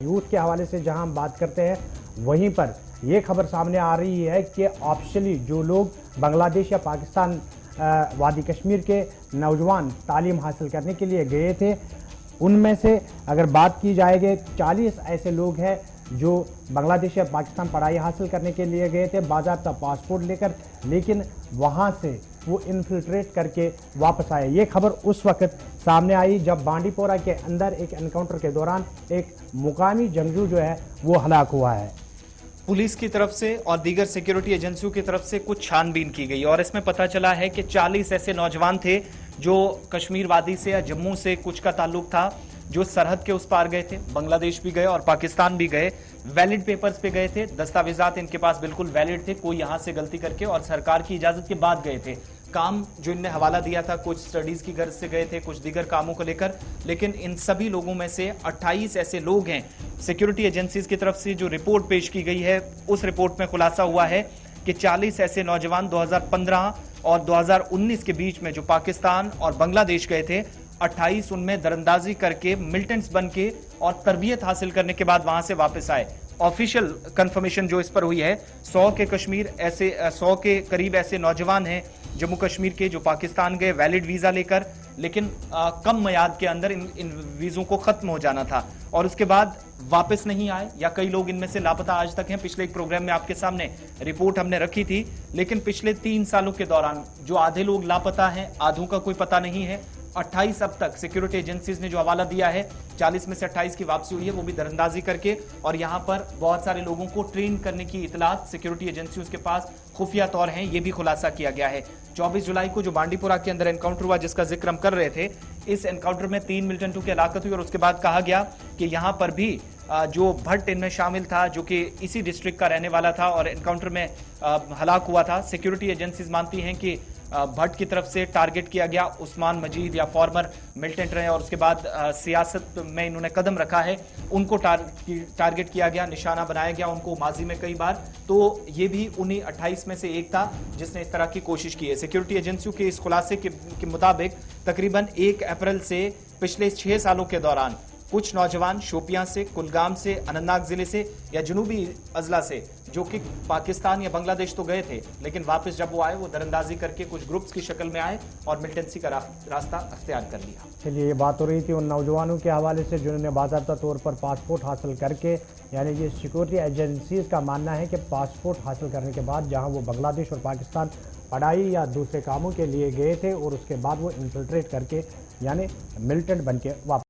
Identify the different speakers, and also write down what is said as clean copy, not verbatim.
Speaker 1: Youth के हवाले से जहां हम बात करते हैं, वहीं पर यह खबर सामने आ रही है कि ऑफिशियली जो लोग बांग्लादेश या पाकिस्तान वादी कश्मीर के नौजवान तालीम हासिल करने के लिए गए थे, उनमें से अगर बात की जाएगी 40 ऐसे लोग हैं जो बांग्लादेश या पाकिस्तान पढ़ाई हासिल करने के लिए गए थे बाज़ाब्ता पासपोर्ट लेकर, लेकिन वहां से वो इन्फिल्ट्रेट करके वापस आए। ये खबर उस वक्त सामने आई जब बांडीपोरा के अंदर एक एनकाउंटर के दौरान एक मुकामी जंगजू जो है वो हलाक हुआ है।
Speaker 2: पुलिस की तरफ से और दीगर सिक्योरिटी एजेंसियों की तरफ से कुछ छानबीन की गई और इसमें पता चला है कि 40 ऐसे नौजवान थे जो कश्मीर वादी से या जम्मू से कुछ का ताल्लुक था, जो सरहद के उस पार गए थे, बांग्लादेश भी गए और पाकिस्तान भी गए, वैलिड पेपर्स पे गए थे, दस्तावेजात इनके पास बिल्कुल वैलिड थे, कोई यहां से गलती करके और सरकार की इजाजत के बाद गए थे। काम जो इनने हवाला दिया था, कुछ स्टडीज की गर्ज से गए थे, कुछ दीगर कामों को लेकर, लेकिन इन सभी लोगों में से 28 ऐसे लोग हैं। सिक्योरिटी एजेंसीज की तरफ से जो रिपोर्ट पेश की गई है, उस रिपोर्ट में खुलासा हुआ है कि 40 ऐसे नौजवान 2015 और 2019 के बीच में जो पाकिस्तान और बांग्लादेश गए थे, 28 उनमें दरअंदाजी करके मिलिटेंट्स बन के और तरबियत हासिल करने के बाद वहां से वापस आए। ऑफिशियल कंफर्मेशन जो इस पर हुई है, 100 के करीब ऐसे नौजवान हैं जम्मू कश्मीर के जो पाकिस्तान गए वैलिड वीजा लेकर, लेकिन कम मियाद के अंदर इन वीजों को खत्म हो जाना था और उसके बाद वापस नहीं आए, या कई लोग इनमें से लापता आज तक हैं। पिछले एक प्रोग्राम में आपके सामने रिपोर्ट हमने रखी थी, लेकिन पिछले 3 सालों के दौरान जो आधे लोग लापता हैं, आधों का कोई पता नहीं है। 28 अब तक सिक्योरिटी एजेंसीज ने जो हवाला दिया है, 40 में से 28 की वापसी हुई है, वो भी दरअंदाजी करके, और यहां पर बहुत सारे लोगों को ट्रेन करने की इतलात सिक्योरिटी एजेंसियों के पास खुफिया तौर हैं, ये भी खुलासा किया गया है। 24 जुलाई को जो बांडीपोरा के अंदर एनकाउंटर हुआ, जिसका जिक्र हम कर रहे थे, इस एनकाउंटर में 3 मिलिटेंटों की हलाकत हुई और उसके बाद कहा गया कि यहां पर भी जो भट्ट इनमें शामिल था, जो कि इसी डिस्ट्रिक्ट का रहने वाला था और एनकाउंटर में हलाक हुआ था। सिक्योरिटी एजेंसीज मानती हैं कि भट्ट की तरफ से टारगेट किया गया उस्मान मजीद या फॉर्मर मिलिटेंट रहे और उसके बाद सियासत में इन्होंने कदम रखा है, उनको टारगेट किया गया, निशाना बनाया गया उनको माजी में कई बार। तो ये भी उन्हीं 28 में से एक था जिसने इस तरह की कोशिश की है। सिक्योरिटी एजेंसियों के इस खुलासे के मुताबिक तकरीबन 1 अप्रैल से पिछले 6 सालों के दौरान कुछ नौजवान शोपियां से, कुलगाम से, अनंतनाग जिले से या जुनूबी अजला से, जो कि पाकिस्तान या बांग्लादेश तो गए थे, लेकिन वापस जब वो आए, वो दरअंदाजी करके कुछ ग्रुप्स की शक्ल में आए और मिलिटेंसी का रास्ता अख्तियार कर लिया।
Speaker 1: चलिए, ये बात हो रही थी उन नौजवानों के हवाले से जिन्होंने बाज़ाब्ता तौर पर पासपोर्ट हासिल करके, यानी ये सिक्योरिटी एजेंसीज का मानना है कि पासपोर्ट हासिल करने के बाद जहाँ वो बांग्लादेश और पाकिस्तान पढ़ाई या दूसरे कामों के लिए गए थे और उसके बाद वो इन्फिल्ट्रेट करके यानी मिलिटेंट बन के वापस